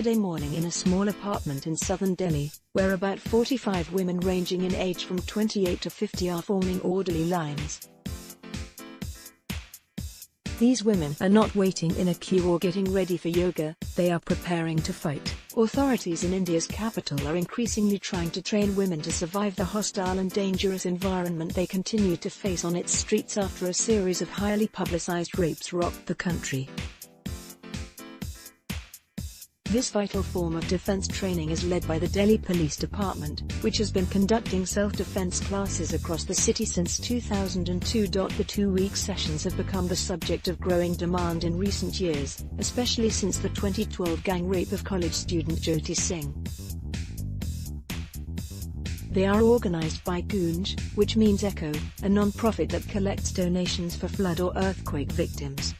Friday morning in a small apartment in southern Delhi, where about 45 women ranging in age from 28 to 50 are forming orderly lines. These women are not waiting in a queue or getting ready for yoga, they are preparing to fight. Authorities in India's capital are increasingly trying to train women to survive the hostile and dangerous environment they continue to face on its streets after a series of highly publicized rapes rocked the country. This vital form of defense training is led by the Delhi Police Department, which has been conducting self-defense classes across the city since 2002. The two-week sessions have become the subject of growing demand in recent years, especially since the 2012 gang rape of college student Jyoti Singh. They are organized by Gunj, which means echo, a non-profit that collects donations for flood or earthquake victims.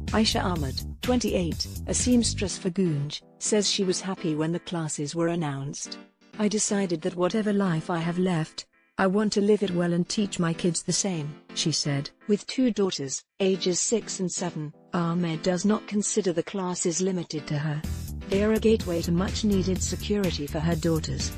Aisha Ahmed, 28, a seamstress for Gunj, says she was happy when the classes were announced. "I decided that whatever life I have left, I want to live it well and teach my kids the same," she said. With two daughters, ages 6 and 7, Ahmed does not consider the classes limited to her. They are a gateway to much-needed security for her daughters.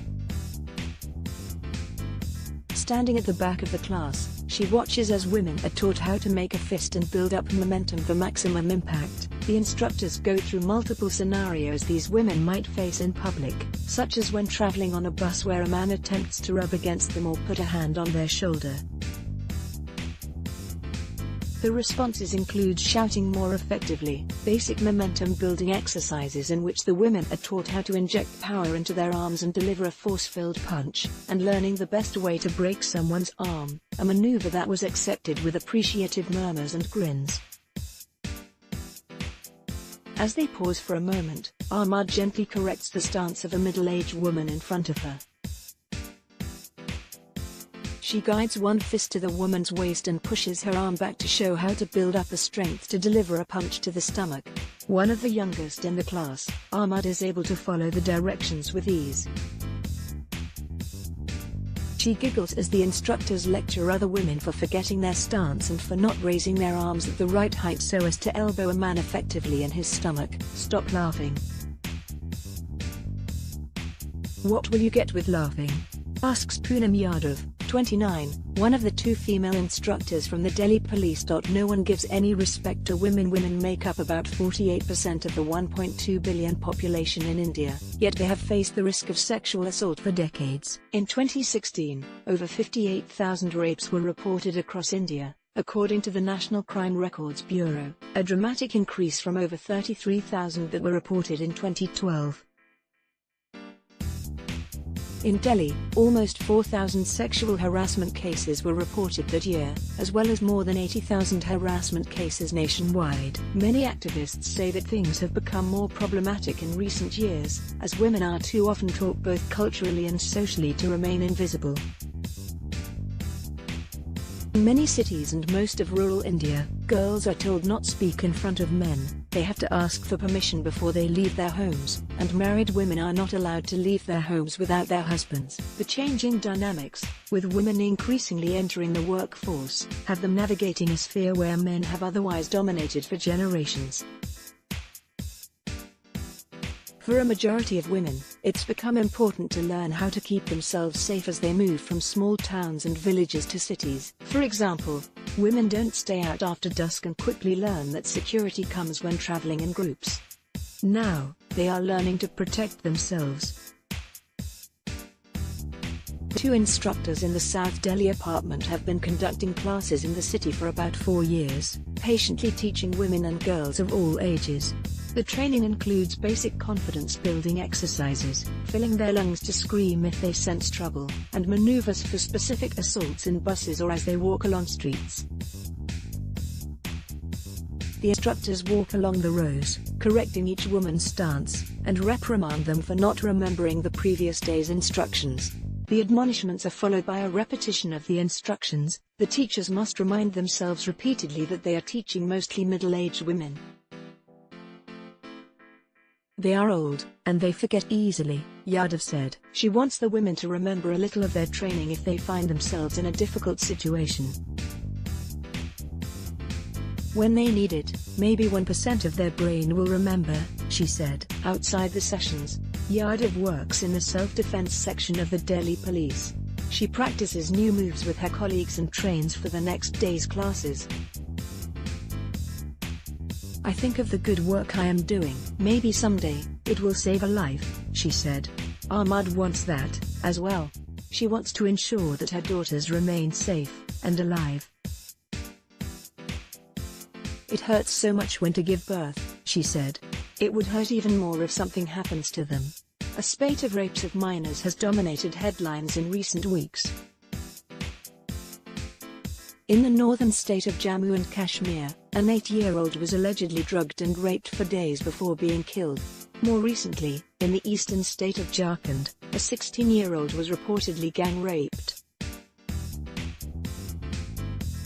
Standing at the back of the class, she watches as women are taught how to make a fist and build up momentum for maximum impact. The instructors go through multiple scenarios these women might face in public, such as when traveling on a bus where a man attempts to rub against them or put a hand on their shoulder. The responses include shouting more effectively, basic momentum-building exercises in which the women are taught how to inject power into their arms and deliver a force-filled punch, and learning the best way to break someone's arm, a maneuver that was accepted with appreciative murmurs and grins. As they pause for a moment, Ahmed gently corrects the stance of a middle-aged woman in front of her. She guides one fist to the woman's waist and pushes her arm back to show how to build up the strength to deliver a punch to the stomach. One of the youngest in the class, Ahmed is able to follow the directions with ease. She giggles as the instructors lecture other women for forgetting their stance and for not raising their arms at the right height so as to elbow a man effectively in his stomach. "Stop laughing. What will you get with laughing?" asks Poonam Yadav, 29, one of the two female instructors from the Delhi Police. No one gives any respect to women. Women make up about 48% of the 1.2 billion population in India, yet they have faced the risk of sexual assault for decades. In 2016, over 58,000 rapes were reported across India, according to the National Crime Records Bureau, a dramatic increase from over 33,000 that were reported in 2012. In Delhi, almost 4,000 sexual harassment cases were reported that year, as well as more than 80,000 harassment cases nationwide. Many activists say that things have become more problematic in recent years, as women are too often taught both culturally and socially to remain invisible. In many cities and most of rural India, girls are told not to speak in front of men, they have to ask for permission before they leave their homes, and married women are not allowed to leave their homes without their husbands. The changing dynamics, with women increasingly entering the workforce, have them navigating a sphere where men have otherwise dominated for generations. For a majority of women, it's become important to learn how to keep themselves safe as they move from small towns and villages to cities. For example, women don't stay out after dusk and quickly learn that security comes when traveling in groups. Now, they are learning to protect themselves. Two instructors in the South Delhi apartment have been conducting classes in the city for about 4 years, patiently teaching women and girls of all ages. The training includes basic confidence-building exercises, filling their lungs to scream if they sense trouble, and maneuvers for specific assaults in buses or as they walk along streets. The instructors walk along the rows, correcting each woman's stance, and reprimand them for not remembering the previous day's instructions. The admonishments are followed by a repetition of the instructions. The teachers must remind themselves repeatedly that they are teaching mostly middle-aged women. They are old, and they forget easily, Yadav said. She wants the women to remember a little of their training if they find themselves in a difficult situation. When they need it, maybe 1% of their brain will remember, she said. Outside the sessions, Yadav works in the self-defense section of the Delhi police. She practices new moves with her colleagues and trains for the next day's classes. I think of the good work I am doing. Maybe someday, it will save a life, she said. Ahmad wants that, as well. She wants to ensure that her daughters remain safe and alive. It hurts so much when to give birth, she said. It would hurt even more if something happens to them. A spate of rapes of minors has dominated headlines in recent weeks. In the northern state of Jammu and Kashmir, an 8-year-old was allegedly drugged and raped for days before being killed. More recently, in the eastern state of Jharkhand, a 16-year-old was reportedly gang-raped.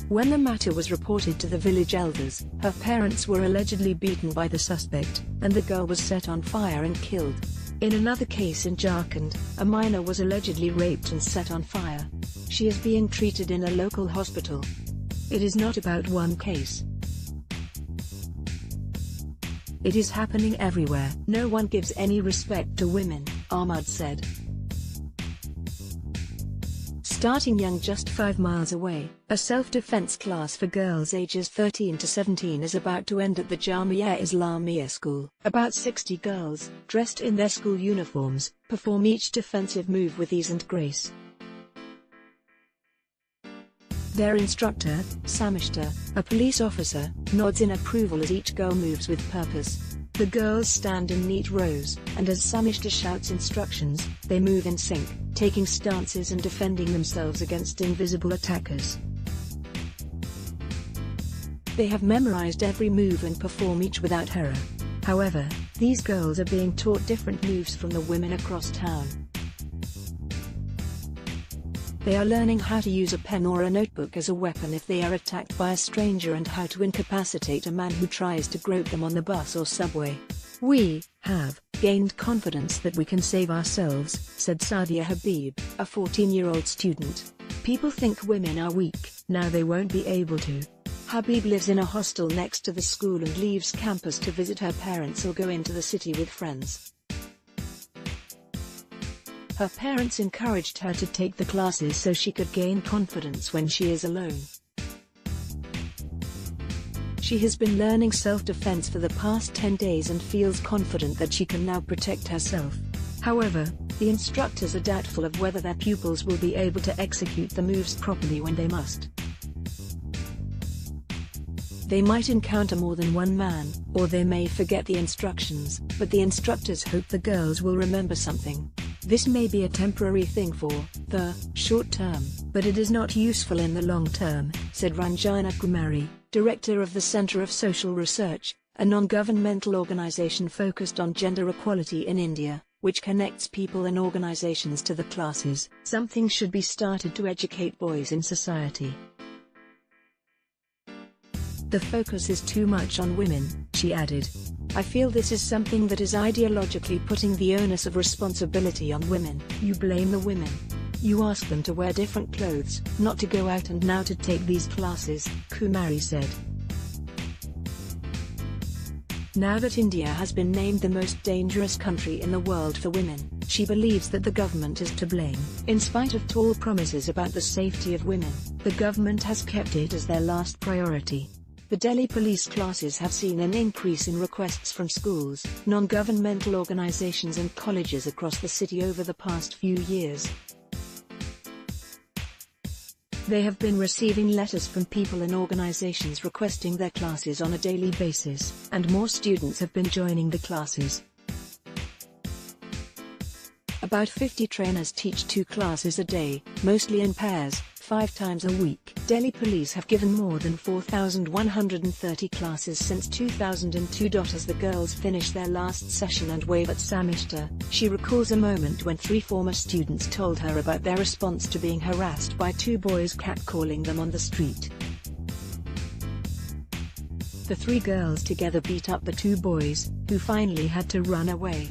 When the matter was reported to the village elders, her parents were allegedly beaten by the suspect, and the girl was set on fire and killed. In another case in Jharkhand, a minor was allegedly raped and set on fire. She is being treated in a local hospital. It is not about one case. It is happening everywhere. No one gives any respect to women, Ahmad said. Starting young just 5 miles away, a self-defense class for girls ages 13 to 17 is about to end at the Jamia Islamia school. About 60 girls, dressed in their school uniforms, perform each defensive move with ease and grace. Their instructor, Samishta, a police officer, nods in approval as each girl moves with purpose. The girls stand in neat rows, and as Samishta shouts instructions, they move in sync, taking stances and defending themselves against invisible attackers. They have memorized every move and perform each without error. However, these girls are being taught different moves from the women across town. They are learning how to use a pen or a notebook as a weapon if they are attacked by a stranger and how to incapacitate a man who tries to grope them on the bus or subway. We have gained confidence that we can save ourselves, said Sadia Habib, a 14-year-old student. People think women are weak, now they won't be able to. Habib lives in a hostel next to the school and leaves campus to visit her parents or go into the city with friends. Her parents encouraged her to take the classes so she could gain confidence when she is alone. She has been learning self-defense for the past 10 days and feels confident that she can now protect herself. However, the instructors are doubtful of whether their pupils will be able to execute the moves properly when they must. They might encounter more than one man, or they may forget the instructions, but the instructors hope the girls will remember something. This may be a temporary thing for the short term, but it is not useful in the long term, said Ranjana Kumari, director of the Centre of Social Research, a non-governmental organization focused on gender equality in India, which connects people and organizations to the classes. Something should be started to educate boys in society. The focus is too much on women, she added. I feel this is something that is ideologically putting the onus of responsibility on women. You blame the women. You ask them to wear different clothes, not to go out and now to take these classes, Kumari said. Now that India has been named the most dangerous country in the world for women, she believes that the government is to blame. In spite of tall promises about the safety of women, the government has kept it as their last priority. The Delhi police classes have seen an increase in requests from schools, non-governmental organizations and colleges across the city over the past few years. They have been receiving letters from people and organizations requesting their classes on a daily basis, and more students have been joining the classes. About 50 trainers teach 2 classes a day, mostly in pairs, 5 times a week. Delhi police have given more than 4,130 classes since 2002. As the girls finish their last session and wave at Samishta, she recalls a moment when 3 former students told her about their response to being harassed by 2 boys catcalling them on the street. The 3 girls together beat up the 2 boys, who finally had to run away.